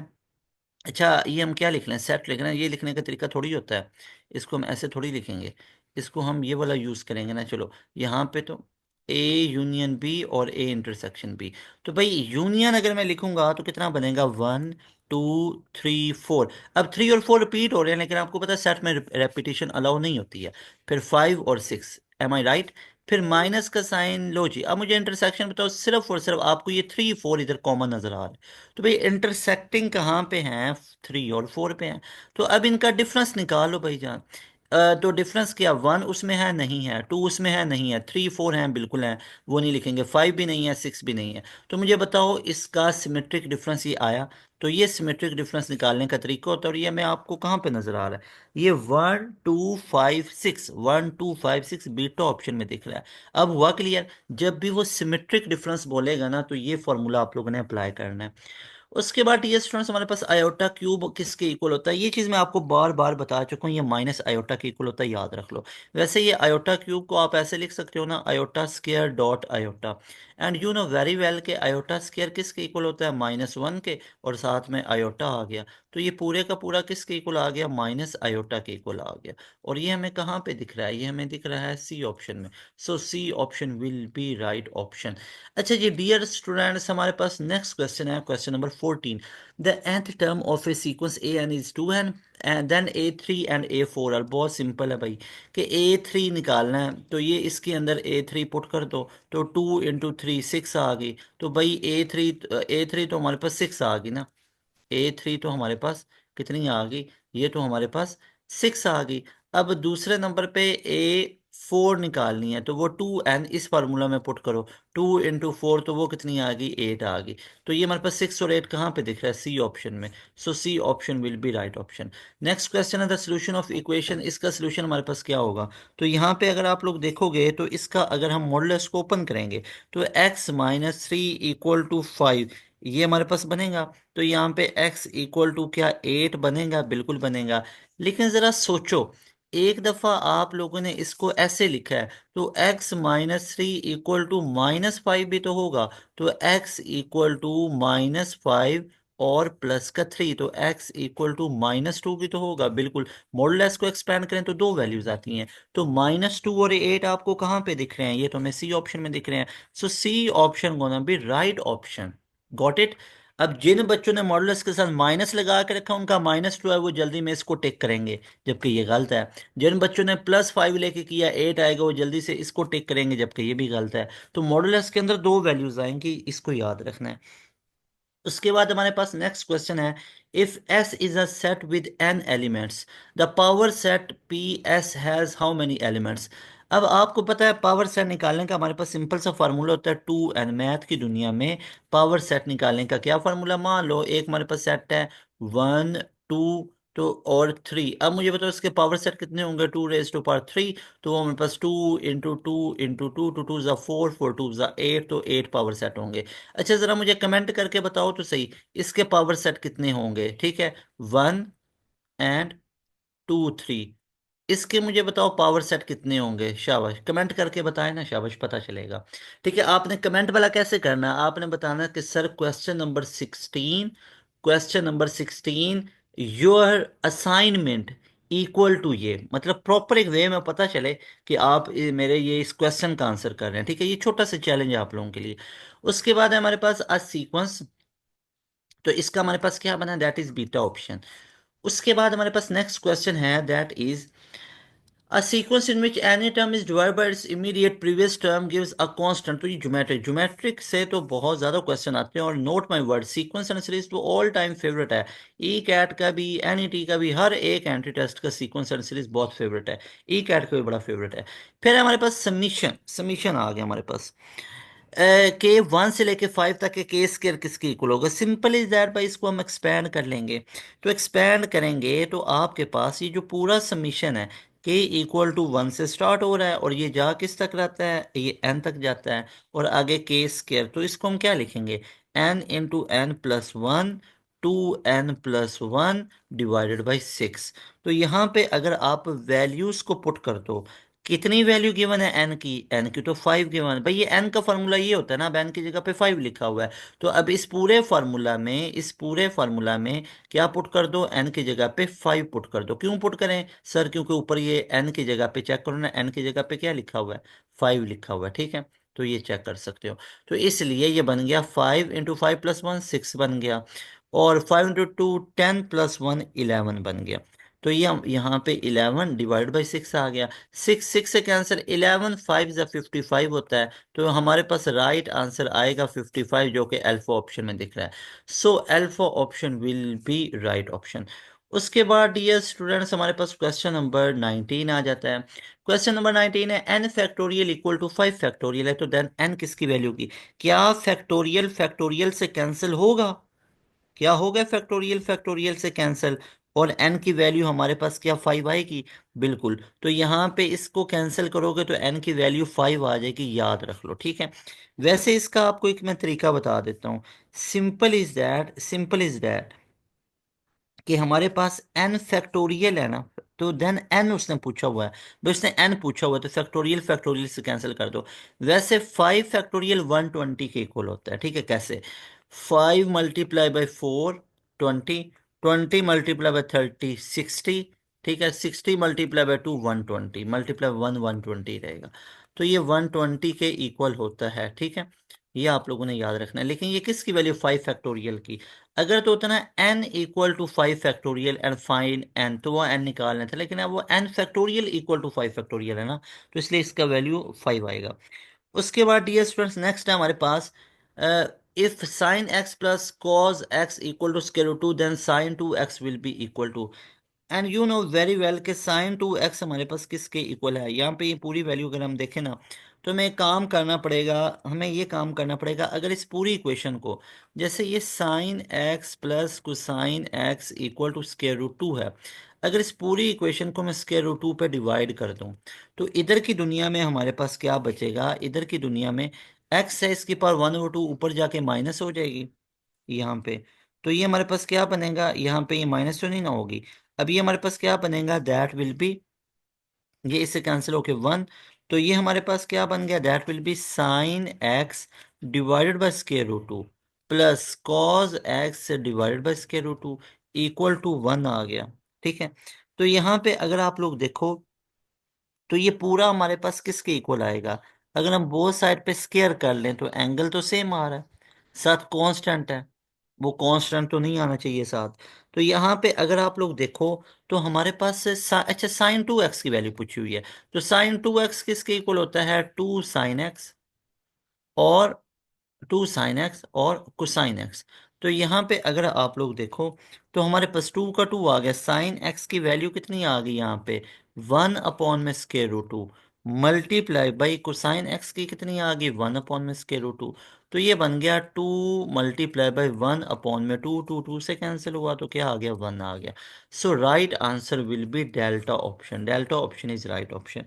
अच्छा, ये हम क्या लिख लें? सेट लिख रहे हैं, ये लिखने का तरीका थोड़ी होता है, इसको हम ऐसे थोड़ी लिखेंगे, इसको हम ये वाला यूज़ करेंगे ना। चलो, यहाँ पे तो ए यूनियन बी और ए इंटरसेक्शन बी। तो भाई यूनियन अगर मैं लिखूंगा तो कितना बनेगा? 1 2 3 4। अब 3 और 4 रिपीट हो रहे हैं, लेकिन आपको पता है सेट में रेपिटेशन अलाउ नहीं होती है। फिर 5 और 6, एम आई राइट? फिर माइनस का साइन लो जी। अब मुझे इंटरसेक्शन बताओ, सिर्फ और सिर्फ आपको ये 3 4 इधर कॉमन नजर आ रहा है। तो भाई इंटरसेक्टिंग कहाँ पे हैं? 3 और 4 पे हैं। तो अब इनका डिफरेंस निकालो भाई जान। तो डिफरेंस क्या? 1 उसमें है नहीं है, 2 उसमें है नहीं है, 3 4 हैं बिल्कुल हैं, वो नहीं लिखेंगे, 5 भी नहीं है, 6 भी नहीं है। तो मुझे बताओ इसका सिमेट्रिक डिफरेंस ये आया। तो ये सिमेट्रिक डिफरेंस निकालने का तरीका होता है, और ये मैं आपको कहाँ पे नजर आ रहा है, ये 1256, 1256 बीटा ऑप्शन में दिख रहा है। अब हुआ क्लियर, जब भी वो सिमेट्रिक डिफरेंस बोलेगा ना तो ये फॉर्मूला आप लोगों ने अप्लाई करना है। उसके बाद ये स्टूडेंट्स हमारे पास आयोटा क्यूब किसके इक्वल होता है, ये चीज़ मैं आपको बार बार बता चुका हूँ, ये माइनस आयोटा के इक्वल होता है, याद रख लो। वैसे ये आयोटा क्यूब को आप ऐसे लिख सकते हो ना, iota square dot iota, and you know very well के आयोटा स्क्वायर किसके इक्वल होता है, -1 के, और साथ में आयोटा आ गया, तो ये पूरे का पूरा किसके इक्वल आ गया, माइनस आयोटा के इक्वल आ गया। और ये हमें कहाँ पे दिख रहा है, ये हमें दिख रहा है सी ऑप्शन में। So C option will be right option. अच्छा जी डियर स्टूडेंट्स, हमारे पास नेक्स्ट क्वेश्चन है, question number 14। The nth term of a sequence a n is 2n and then A3 and A4 are, बहुत simple है भाई, कि A3 निकालना है, तो ये इसके अंदर A3 पुट कर दो, तो 2 × 3 6 आ गई। तो भाई A3 तो हमारे पास 6 आ गई ना, A3 तो हमारे पास कितनी आ गई, ये तो हमारे पास 6 आ गई। अब दूसरे नंबर पे A4 निकालनी है, तो वो 2n इस फार्मूला में पुट करो, 2 × 4 तो वो कितनी आ गई, 8 आ गई। तो ये हमारे पास 6 और 8 कहाँ पे दिख रहा है, सी ऑप्शन में। So C option will be right option. Next question है द सोल्यूशन ऑफ इक्वेशन, इसका सोल्यूशन हमारे पास क्या होगा। तो यहाँ पे अगर आप लोग देखोगे तो इसका अगर हम मॉडुलस को ओपन करेंगे तो x - 3 = 5 ये हमारे पास बनेगा। तो यहाँ पे x इक्वल टू क्या 8 बनेगा, बिल्कुल बनेगा। लेकिन जरा सोचो, एक दफा आप लोगों ने इसको ऐसे लिखा है, तो x - 3 = -5 भी तो होगा। तो x इक्वल टू -5 और प्लस का 3, तो x इक्वल टू -2 भी तो होगा, बिल्कुल। मॉडुलस को एक्सपेंड करें तो दो वैल्यूज आती हैं, तो -2 और 8 आपको कहाँ पे दिख रहे हैं, ये तो हमें सी ऑप्शन में दिख रहे हैं। So C option gonna be right option. Got it. अब जिन बच्चों ने मॉडुलस के साथ माइनस लगा के रखा उनका -2 है, वो जल्दी में इसको टिक करेंगे, जबकि ये गलत है। जिन बच्चों ने +5 लेके किया 8 आएगा, वो जल्दी से इसको टिक करेंगे, जबकि ये भी गलत है। तो मॉडुलस के अंदर दो वैल्यूज आएंगी, इसको याद रखना है। उसके बाद हमारे पास नेक्स्ट क्वेश्चन है, if S is a set with n elements, the power set P S has how many elements. अब आपको पता है पावर सेट निकालने का हमारे पास सिंपल सा फार्मूला होता है 2n। मैथ की दुनिया में पावर सेट निकालने का क्या फार्मूला, मान लो एक हमारे पास सेट है 1 2 तो और 3। अब मुझे बताओ इसके पावर सेट कितने होंगे, 2⁻³ तो वो हमारे पास 2 × 2 × 2 2 2 4 4 2 8 तो 8 पावर सेट होंगे। अच्छा जरा मुझे कमेंट करके बताओ तो सही, इसके पावर सेट कितने होंगे, ठीक है, 1 एंड 2 3, इसके मुझे बताओ पावर सेट कितने होंगे, शाबाश कमेंट करके बताएं ना, शाबाश पता चलेगा। ठीक है, आपने कमेंट वाला कैसे करना है, आपने बताना कि sir question number 16 your assignment equal to, ये मतलब प्रॉपर एक वे में पता चले कि आप मेरे ये इस क्वेश्चन का आंसर कर रहे हैं। ठीक है, ये छोटा सा चैलेंज है आप लोगों के लिए। उसके बाद है हमारे पास अ सीक्वेंस, तो इसका हमारे पास क्या बना, दैट इज बीटा ऑप्शन। उसके बाद हमारे पास नेक्स्ट क्वेश्चन है, that is a sequence in which any term is divided by its immediate previous term gives a constant। तो ये ज्योमेट्रिक से तो बहुत ज़्यादा क्वेश्चन आते हैं, और note my word sequence and series तो ऑल टाइम फेवरेट है। ई कैट का भी एन ई टी का भी, हर एक एंट्री टेस्ट का सीक्वेंस एंड सीरीज बहुत फेवरेट है। ई कैट का भी बड़ा फेवरेट है। फिर हमारे पास समीशन, समीशन आ गया हमारे पास, के 1 से लेके 5 तक के स्केयर किसके इक्वल होगा, सिंपल इज दैट भाई, इसको हम एक्सपैंड कर लेंगे। तो एक्सपैंड करेंगे तो आपके पास ये जो पूरा समीशन है, के इक्वल टू 1 से स्टार्ट हो रहा है और ये जा किस तक रहता है, ये एन तक जाता है, और आगे के स्केयर, तो इसको हम क्या लिखेंगे, n × n+1 2n+1 ÷ 6। तो यहाँ पे अगर आप वैल्यूज को पुट कर दो, कितनी वैल्यू गिवन है एन की, एन की तो 5 गिवन है भाई, ये एन का फार्मूला ये होता है ना, अब एन की जगह पे 5 लिखा हुआ है। तो अब इस पूरे फार्मूला में क्या पुट कर दो, एन की जगह पे 5 पुट कर दो। क्यों पुट करें सर, क्योंकि ऊपर ये एन की जगह पे चेक करो ना, एन की जगह पे क्या लिखा हुआ है, 5 लिखा हुआ है, ठीक है, तो ये चेक कर सकते हो। तो इसलिए ये बन गया 5 × 5 + 1 6 बन गया, और 5 × 2 10 + 1 11 बन गया। तो ये हम यहाँ पे 11 ÷ 6 आ गया, 6 से कैंसिल, 11 5 × 55 होता है, तो हमारे पास राइट आंसर आएगा 55, जो कि अल्फा ऑप्शन में दिख रहा है। सो alpha option will be right option. उसके बाद डियर स्टूडेंट्स हमारे पास क्वेश्चन नंबर 19 आ जाता है। क्वेश्चन नंबर 19 है, n factorial equal to 5 factorial है, तो देन n किसकी वैल्यू की, क्या फैक्टोरियल फैक्टोरियल से कैंसिल होगा, क्या हो गया, फैक्टोरियल फैक्टोरियल से कैंसिल, और एन की वैल्यू हमारे पास क्या 5 आएगी, बिल्कुल। तो यहाँ पे इसको कैंसिल करोगे तो एन की वैल्यू 5 आ जाएगी, याद रख लो, ठीक है। वैसे इसका आपको एक मैं तरीका बता देता हूँ। सिंपल इज दैट कि हमारे पास एन फैक्टोरियल है ना, तो देन एन उसने पूछा हुआ है, तो उसने एन पूछा हुआ है, तो फैक्टोरियल फैक्टोरियल से कैंसिल कर दो। वैसे 5 फैक्टोरियल 120 के इक्वल होता है, ठीक है। कैसे? 5 × 4 20, 20 × 30 ठीक है। 60 × 2 120, मल्टीप्लाई 120 रहेगा। तो ये 120 के इक्वल होता है, ठीक है। ये आप लोगों ने याद रखना है। लेकिन ये किसकी वैल्यू, 5 फैक्टोरियल की। अगर तो होता ना n equal to 5 factorial and find n, तो वो n निकालना था, लेकिन अब वो n factorial equal to 5 factorial है ना, तो इसलिए इसका वैल्यू 5 आएगा। उसके बाद डियर स्टूडेंट्स, नेक्स्ट है हमारे पास, if sine x plus cos x equal to square root two, then sine 2x will be equal to, and you know very well कि साइन 2x हमारे पास किसके इक्वल है। यहाँ पे ये पूरी वैल्यू अगर हम देखें ना, तो हमें ये काम करना पड़ेगा। अगर इस पूरी इक्वेशन को, जैसे ये sine x plus cosine x equal to square root two है, अगर इस पूरी इक्वेशन को मैं स्क्वायर रूट टू पे डिवाइड कर दूं, तो इधर की दुनिया में हमारे पास क्या बचेगा, इधर की दुनिया में एक्स है, इसकी पावर 1/2 ऊपर जाके माइनस हो जाएगी यहाँ पे। तो ये हमारे पास क्या बनेगा, यहाँ पे ये माइनस तो नहीं ना होगी। अब ये हमारे पास क्या बनेगा, दैट विल बी, ये इससे कैंसिल होके 1। तो ये हमारे पास क्या बन गया, that will be sine x divided by square root two plus cos x divided by square root two equal to 1 आ गया, ठीक है। तो यहाँ पे अगर आप लोग देखो, तो ये पूरा हमारे पास किसके इक्वल आएगा, अगर हम बोथ साइड पे स्क्वायर कर लें तो एंगल तो सेम आ रहा है, साथ कांस्टेंट है, वो कांस्टेंट तो नहीं आना चाहिए साथ। तो यहाँ पे अगर आप लोग देखो, तो हमारे पास अच्छा साइन 2x की वैल्यू पूछी हुई है, तो साइन 2x किसके इक्वल होता है, 2 sin x और 2 sin x और कोसाइन एक्स। तो यहाँ पे अगर आप लोग देखो, तो हमारे पास 2 का 2 आ गया, साइन एक्स की वैल्यू कितनी आ गई यहाँ पे, 1 अपॉन में square root two, multiply by cosine x की कितनी आ गई, 1 अपॉन में स्क्वायर रूट टू। तो ये बन गया 2 × 1 अपॉन में 2, 2 से कैंसिल हुआ तो क्या आ गया, 1 आ गया। So right answer will be delta option, delta option is right option.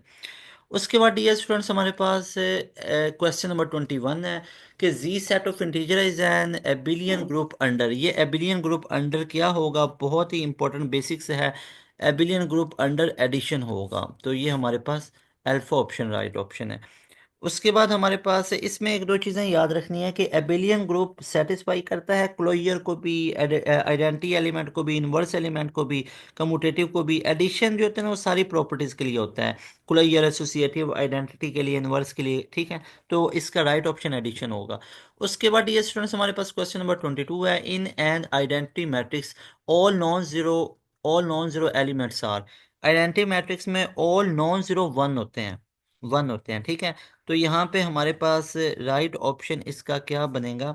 उसके बाद डियर स्टूडेंट्स, हमारे पास क्वेश्चन नंबर 21 है कि G set of integer is an abelian group under. ये एबिलियन ग्रुप अंडर क्या होगा, बहुत ही इंपॉर्टेंट बेसिक्स है। एबिलियन ग्रुप अंडर एडिशन होगा, तो ये हमारे पास अल्फा ऑप्शन राइट ऑप्शन है। उसके बाद हमारे पास इसमें एक दो चीज़ें याद रखनी है कि एबेलियन ग्रुप सेटिस्फाई करता है क्लोजर को भी, आइडेंटिटी एलिमेंट को भी, इनवर्स एलिमेंट को भी, कम्यूटेटिव को भी। एडिशन जो होता है ना, वो सारी प्रॉपर्टीज़ के लिए होता है, क्लोजर एसोसिएटिव आइडेंटिटी के लिए, इनवर्स के लिए, ठीक है। तो इसका राइट ऑप्शन एडिशन होगा। उसके बाद ये स्टूडेंट्स, हमारे पास क्वेश्चन नंबर 22 है, in an identity matrix all non zero elements are. Identity matrix में ऑल नॉन जीरो वन होते हैं, ठीक है। तो यहाँ पे हमारे पास राइट ऑप्शन इसका क्या बनेगा,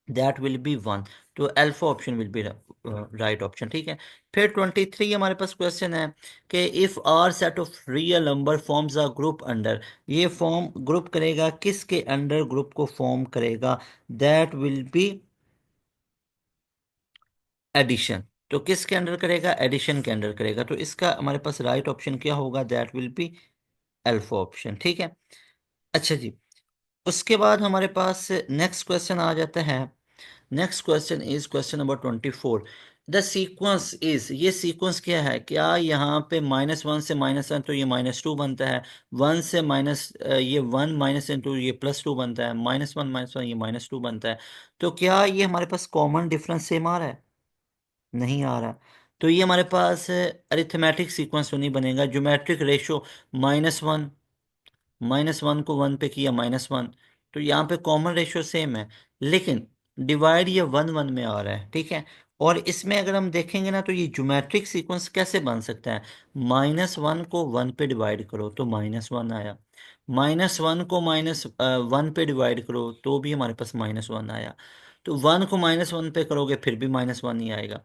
दैट विल बी 1। तो alpha option will be right option, ठीक है। फिर 23 हमारे पास क्वेश्चन है कि if R set of real number forms a group under, ये फॉर्म ग्रुप करेगा किसके अंडर, ग्रुप को फॉर्म करेगा, दैट विल बी एडिशन। तो किसके अंडर करेगा, एडिशन के अंडर करेगा। तो इसका हमारे पास राइट ऑप्शन क्या होगा, that will be alpha option, ठीक है। अच्छा जी, उसके बाद हमारे पास नेक्स्ट क्वेश्चन आ जाता है। Next question is question number 24। The sequence is, ये सीक्वेंस क्या है, क्या यहाँ पे -1 से -1 तो ये -2 बनता है, 1 से माइनस ये 1 माइनस इंटू ये +2 बनता है, -1 ये -2 बनता है। तो क्या ये हमारे पास कॉमन डिफरेंस सेम आ रहा है, नहीं आ रहा। तो ये हमारे पास अरिथमेटिक सीक्वेंस तो नहीं बनेगा, ज्योमेट्रिक रेशो -1, -1 को 1 पे किया -1, तो यहाँ पे कॉमन रेशियो सेम है, लेकिन डिवाइड ये 1 1 में आ रहा है, ठीक है। और इसमें अगर हम देखेंगे ना, तो ये ज्योमेट्रिक सीक्वेंस कैसे बन सकता है, -1 को 1 पे डिवाइड करो तो -1 आया, -1 को -1 पे डिवाइड करो तो भी हमारे पास -1 आया, तो 1 को -1 पे करोगे फिर भी -1 ही आएगा।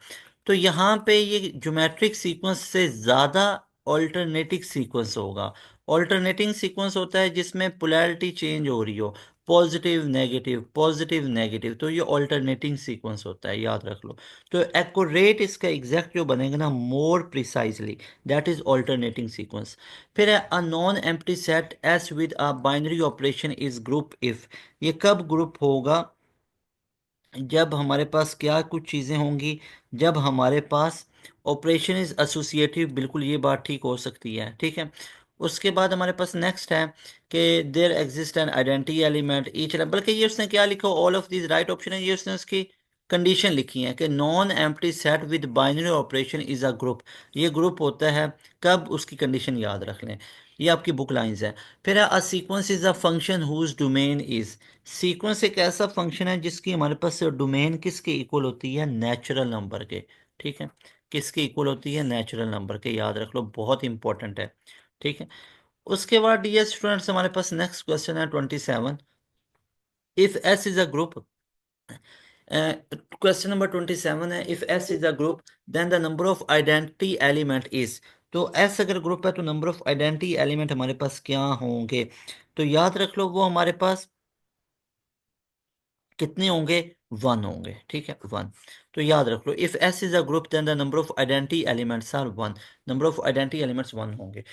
तो यहाँ पे ये ज्योमेट्रिक सीक्वेंस से ज़्यादा ऑल्टरनेटिंग सीक्वेंस होगा। ऑल्टरनेटिंग सीक्वेंस होता है जिसमें पोलैरिटी चेंज हो रही हो, पॉजिटिव नेगेटिव पॉजिटिव नेगेटिव, तो ये ऑल्टरनेटिंग सीक्वेंस होता है, याद रख लो। तो एक्यूरेट इसका एग्जैक्ट जो बनेगा ना, more precisely, that is alternating sequence. फिर है a non empty set S with a binary operation is group if. ये कब ग्रुप होगा? जब हमारे पास क्या कुछ चीज़ें होंगी, जब हमारे पास ऑपरेशन इज एसोसिएटिव, बिल्कुल ये बात ठीक हो सकती है, ठीक है। उसके बाद हमारे पास नेक्स्ट है कि there exist an identity element each, बल्कि ये उसने क्या लिखा, all of this right option है, ये उसने उसकी कंडीशन लिखी है कि non empty set with binary operation is a group. ये ग्रुप होता है कब, उसकी कंडीशन याद रख लें। ये आपकी बुक लाइंस है। फिर है a sequence is a function whose domain is. Sequence एक ऐसा फंक्शन है जिसकी हमारे पास डोमेन किसके इक्वल होती है, नेचुरल नंबर के, ठीक है। किसके इक्वल होती है, नेचुरल नंबर के, याद रख लो, बहुत इंपॉर्टेंट है, ठीक है। उसके बाद डियर स्टूडेंट्स हमारे पास नेक्स्ट क्वेश्चन है 27। If S is a group, question number 27 है, if S is a group then the number of identity element is. तो एस अगर ग्रुप है तो नंबर ऑफ आइडेंटिटी एलिमेंट हमारे पास क्या होंगे? तो याद रख लो वो हमारे पास कितने होंगे, वन होंगे, ठीक है, वन। तो याद रख लो if S is a group then the number of identity elements are one. Number of identity elements one होंगे।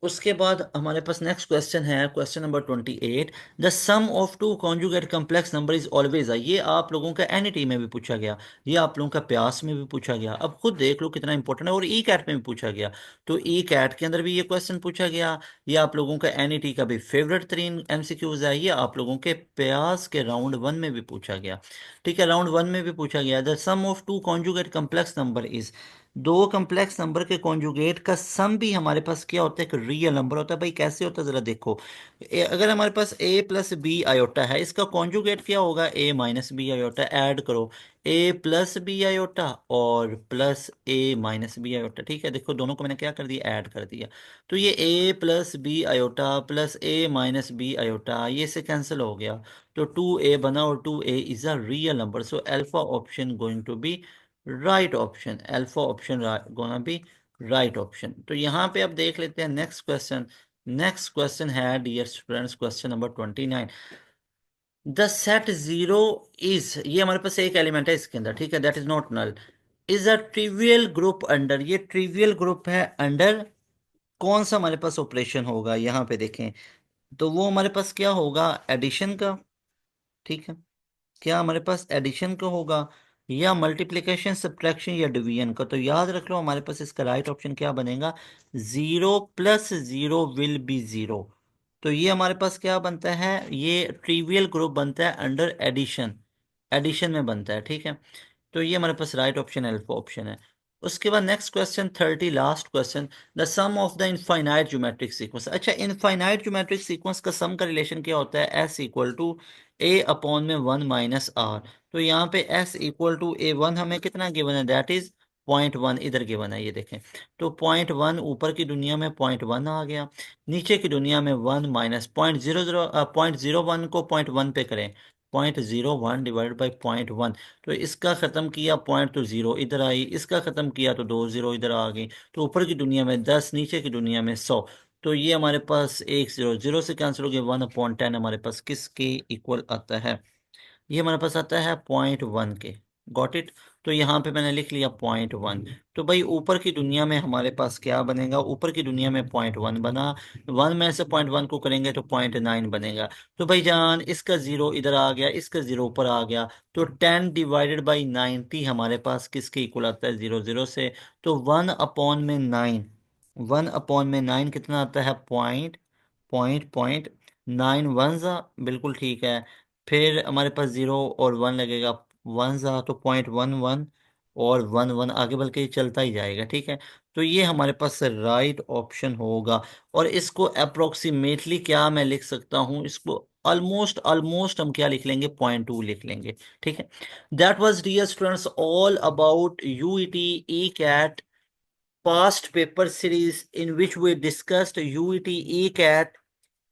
उसके बाद हमारे पास नेक्स्ट क्वेश्चन है, question number 28। The sum of two conjugate complex number is always a. ये आप लोगों का एनईटी में भी पूछा गया, ये आप लोगों का प्यास में भी पूछा गया, अब खुद देख लो कितना इंपॉर्टेंट है, और ई कैट में भी पूछा गया। तो ई कैट के अंदर भी ये क्वेश्चन पूछा गया, ये आप लोगों का एनईटी का भी फेवरेट तरीन एमसीक्यूज है, ये आप लोगों के प्यास के राउंड वन में भी पूछा गया, ठीक है। राउंड वन में भी पूछा गया, the sum of two conjugate complex number is. दो कम्प्लेक्स नंबर के कॉन्जुगेट का सम भी हमारे पास क्या होता है, एक रियल नंबर होता है। भाई कैसे होता है जरा देखो, अगर हमारे पास ए प्लस बी आयोटा है, इसका कॉन्जुगेट क्या होगा, ए माइनस बी आयोटा। ऐड करो ए प्लस बी आयोटा और प्लस ए माइनस बी आयोटा, ठीक है। देखो दोनों को मैंने क्या कर दिया, ऐड कर दिया। तो ये ए प्लस बी आयोटा प्लस ए माइनस बी आयोटा, ये से कैंसिल हो गया, तो टू ए बना, और two a is a real number, so alpha option going to be right option, alpha option gonna be right option. तो यहाँ पे अब देख लेते हैं नेक्स्ट क्वेश्चन। नेक्स्ट क्वेश्चन है dear students, question number 29। The set zero is, ये हमारे पास एक एलिमेंट है इसके अंदर, ठीक है, that is not null, is a trivial group under. ये ट्रिवियल ग्रुप है अंडर कौन सा हमारे पास ऑपरेशन होगा, यहाँ पे देखें। तो वो हमारे पास क्या होगा, एडिशन का, ठीक है। क्या हमारे पास एडिशन का होगा, या मल्टीप्लिकेशन सब्ट्रैक्शन या डिवीजन का? तो याद रख लो हमारे पास इसका राइट ऑप्शन क्या बनेगा, zero plus zero will be zero. तो ये हमारे पास क्या बनता है, ये ट्रिवियल ग्रुप बनता है अंडर एडिशन, एडिशन में बनता है, ठीक है। तो ये हमारे पास राइट ऑप्शन अल्फा ऑप्शन है। उसके बाद next question 30, last question. The sum of the infinite geometric sequence. अच्छा, इनफाइनाइट ज्योमेट्रिक सीक्वेंस का सम का रिलेशन क्या होता है, S equal to a upon में वन माइनस आर। तो यहाँ पे S equal to a one हमें कितना गिवन है, दैट इज पॉइंट वन, इधर गिवन है, ये देखें। तो पॉइंट वन ऊपर की दुनिया में पॉइंट वन आ गया, नीचे की दुनिया में one minus point zero zero, point zero one को पॉइंट वन पे करें, point zero one divide by point one. तो इसका खत्म किया पॉइंट, तो जीरो इधर आई, इसका खत्म किया तो दो जीरो इधर आ गई। तो ऊपर की दुनिया में 10, नीचे की दुनिया में 100। तो ये हमारे पास एक जीरो जीरो से कैंसिल हो गया, 1/10 हमारे पास किसके इक्वल आता है, ये हमारे पास आता है पॉइंट वन के। Got it. तो यहाँ पे मैंने लिख लिया पॉइंट वन। तो भाई ऊपर की दुनिया में हमारे पास क्या बनेगा, ऊपर की दुनिया में पॉइंट वन बना, वन में से पॉइंट वन को करेंगे तो पॉइंट नाइन बनेगा। तो भाई जान इसका जीरो इधर आ गया, इसका जीरो ऊपर आ गया, तो 10/90 हमारे पास किसके इक्वल आता है, जीरो जीरो से। तो वन अपॉन में नाइन, वन अपॉन में नाइन कितना आता है, point point point nine one ज़ा, बिल्कुल ठीक है। फिर हमारे पास जीरो और वन लगेगा, वन ज़ा तो पॉइंट वन वन, और वन वन आगे बढ़ के ये चलता ही जाएगा, ठीक है। तो ये हमारे पास राइट ऑप्शन होगा। और इसको अप्रोक्सीमेटली क्या मैं लिख सकता हूँ, इसको ऑलमोस्ट ऑलमोस्ट हम क्या लिख लेंगे, पॉइंट टू लिख लेंगे, ठीक है। That was dear students all about UET E CAT past paper series in which we discussed UET ECAT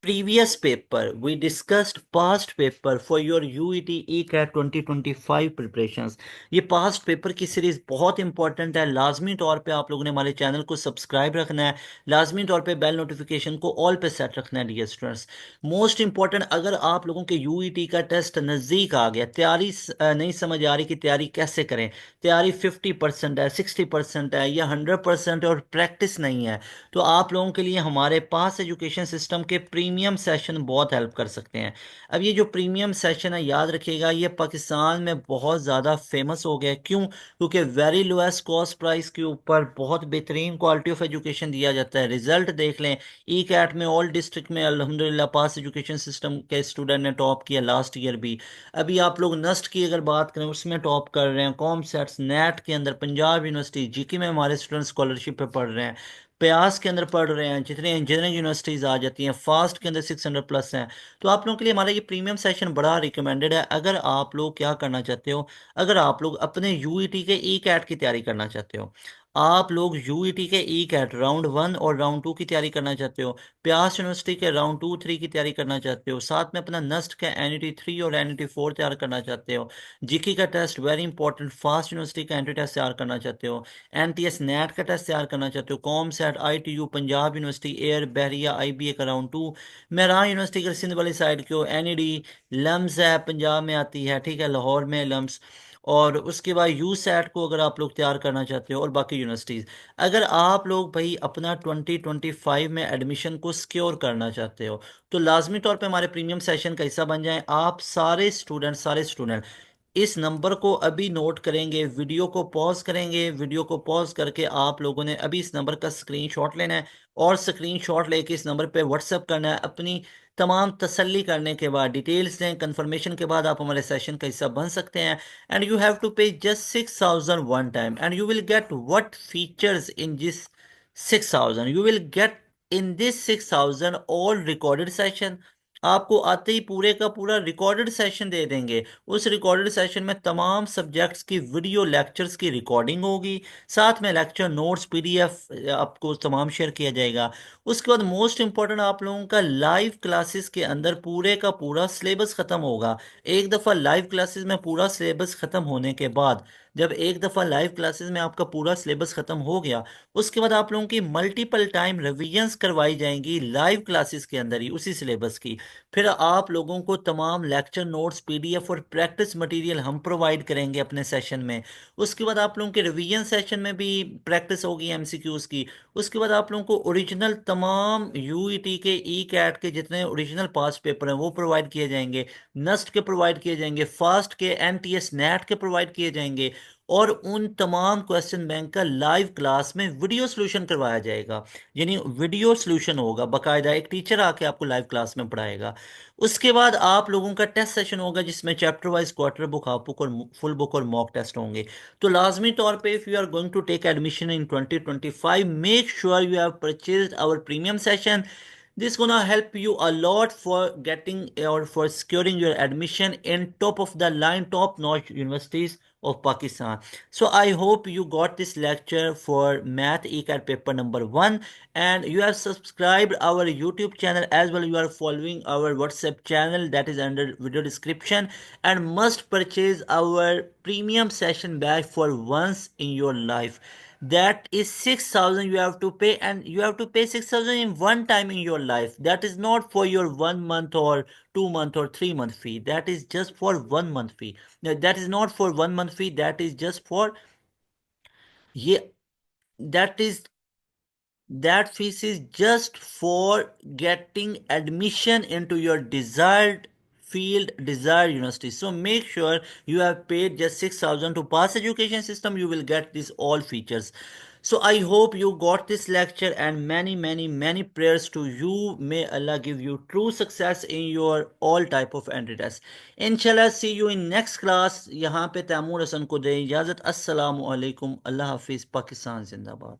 previous paper, we discussed past paper for your UET ECAT 2025 preparations. ये past paper की series बहुत important है, लाजमी तौर पे आप लोगों ने हमारे चैनल को सब्सक्राइब रखना है, लाजमी तौर पे बेल नोटिफिकेशन को ऑल पे सेट रखना है डियर स्टूडेंट्स। मोस्ट इंपॉर्टेंट, अगर आप लोगों के UET का टेस्ट नज़दीक आ गया, तैयारी नहीं समझ आ रही कि तैयारी कैसे करें, तैयारी 50% है, 60% है या 100% है और प्रैक्टिस नहीं है, तो आप लोगों के लिए हमारे पास एजुकेशन सिस्टम के प्रीमियम सेशन बहुत हेल्प कर सकते हैं। अब ये जो प्रीमियम सेशन है, याद रखिएगा, ये पाकिस्तान में बहुत ज़्यादा फेमस हो गया। क्यों? क्योंकि वेरी लोएस्ट कॉस्ट प्राइस के ऊपर बहुत बेहतरीन क्वालिटी ऑफ एजुकेशन दिया जाता है। रिजल्ट देख लें, ई कैट में ऑल डिस्ट्रिक्ट में अल्हम्दुलिल्लाह पास एजुकेशन सिस्टम के स्टूडेंट ने टॉप किया लास्ट ईयर भी। अभी आप लोग नस्ट की अगर बात करें, उसमें टॉप कर रहे हैं। कॉम सेट्स नेट के अंदर पंजाब यूनिवर्सिटी जीके में हमारे स्टूडेंट स्कॉलरशिप पे पढ़ रहे हैं। प्रयास के अंदर पढ़ रहे हैं, जितने इंजीनियरिंग यूनिवर्सिटीज़ आ जाती हैं, फास्ट के अंदर 600+ हैं। तो आप लोगों के लिए हमारा ये प्रीमियम सेशन बड़ा रिकमेंडेड है। अगर आप लोग क्या करना चाहते हो, अगर आप लोग अपने यूईटी के ई कैट की तैयारी करना चाहते हो, आप लोग यूईटी के ई कैट राउंड 1 और राउंड 2 की तैयारी करना चाहते हो, प्यास यूनिवर्सिटी के राउंड 2 3 की तैयारी करना चाहते हो, साथ में अपना नस्ट का NET 3 और NET 4 तैयार करना चाहते हो, जीके का test very important FAST university का एंट्री टेस्ट तैयार करना चाहते हो, NTS नेट का टेस्ट तैयार करना चाहते हो, COMSATS ITU Punjab University Air Bahria IBA का राउंड 2, मेरा यूनिवर्सिटी के सिंध वाली साइड के हो, NED लम्स है पंजाब में आती है, ठीक है, लाहौर में लम्स। और उसके बाद यू सेट को अगर आप लोग तैयार करना चाहते हो, और बाकी यूनिवर्सिटीज़, अगर आप लोग भाई अपना 2025 में एडमिशन को सिक्योर करना चाहते हो, तो लाजमी तौर पे हमारे प्रीमियम सेशन का हिस्सा बन जाएं। आप सारे स्टूडेंट इस नंबर को अभी नोट करेंगे, वीडियो को पॉज करेंगे, वीडियो को पॉज करके आप लोगों ने अभी इस नंबर का स्क्रीनशॉट लेना है, और स्क्रीनशॉट लेके इस नंबर पे व्हाट्सएप करना है। अपनी तमाम तसल्ली करने के बाद, डिटेल्स दें, कंफर्मेशन के बाद आप हमारे सेशन का हिस्सा बन सकते हैं। एंड यू हैव टू पे just 6,000 one time, and you will get what features in this 6,000। You will get in this 6,000 all recorded session. आपको आते ही पूरे का पूरा रिकॉर्डेड सेशन दे देंगे। उस रिकॉर्डेड सेशन में तमाम सब्जेक्ट्स की वीडियो लेक्चर्स की रिकॉर्डिंग होगी, साथ में लेक्चर नोट्स PDF आपको तमाम शेयर किया जाएगा। उसके बाद मोस्ट इंपॉर्टेंट, आप लोगों का लाइव क्लासेस के अंदर पूरे का पूरा सिलेबस ख़त्म होगा। एक दफ़ा लाइव क्लासेस में पूरा सिलेबस ख़त्म होने के बाद, जब एक दफ़ा लाइव क्लासेस में आपका पूरा सिलेबस ख़त्म हो गया, उसके बाद आप लोगों की मल्टीपल टाइम रिविजन्स करवाई जाएंगी लाइव क्लासेस के अंदर ही उसी सिलेबस की। फिर आप लोगों को तमाम लेक्चर नोट्स PDF और प्रैक्टिस मटेरियल हम प्रोवाइड करेंगे अपने सेशन में। उसके बाद आप लोगों के रिवीजन सेशन में भी प्रैक्टिस होगी MCQs की। उसके बाद आप लोगों को ओरिजिनल तमाम UET के ई कैट के जितने ओरिजिनल पास पेपर हैं वो प्रोवाइड किए जाएंगे, नस्ट के प्रोवाइड किए जाएंगे, फास्ट के NTS नेट के प्रोवाइड किए जाएंगे, और उन तमाम क्वेश्चन बैंक का लाइव क्लास में वीडियो सोल्यूशन करवाया जाएगा। यानी वीडियो सोल्यूशन होगा, बाकायदा एक टीचर आके आपको लाइव क्लास में पढ़ाएगा। उसके बाद आप लोगों का टेस्ट सेशन होगा, जिसमें chapter wise quarter book, half book और फुल बुक और मॉक टेस्ट होंगे। तो लाजमी तौर पे if you are going to take admission in 2025, make sure you have purchased our premium session. This gonna help you a lot for getting or for securing your admission in top of the line, top notch universities of Pakistan. So I hope you got this lecture for math ECAT paper number 1, and you have subscribed our YouTube channel as well. You are following our WhatsApp channel that is under video description, and must purchase our premium session batch for once in your life. That is 6,000 you have to pay, and you have to pay 6,000 in one time in your life. That is not for your 1 month or 2 month or 3 month fee. That is just for 1 month fee. That is not for 1 month fee. That is just for, yeah, that is, that fees is just for getting admission into your desired field, desired university. So make sure you have paid just 6,000 to pass education system. You will get these all features. So I hope you got this lecture, and many prayers to you. May Allah give you true success in your all type of entry test. Inshallah, see you in next class. यहाँ पे तैमूर हसन को दे इजाज़त। अस्सलामु अलैकुम, अल्लाह हाफिज़, पाकिस्तान जिंदाबाद।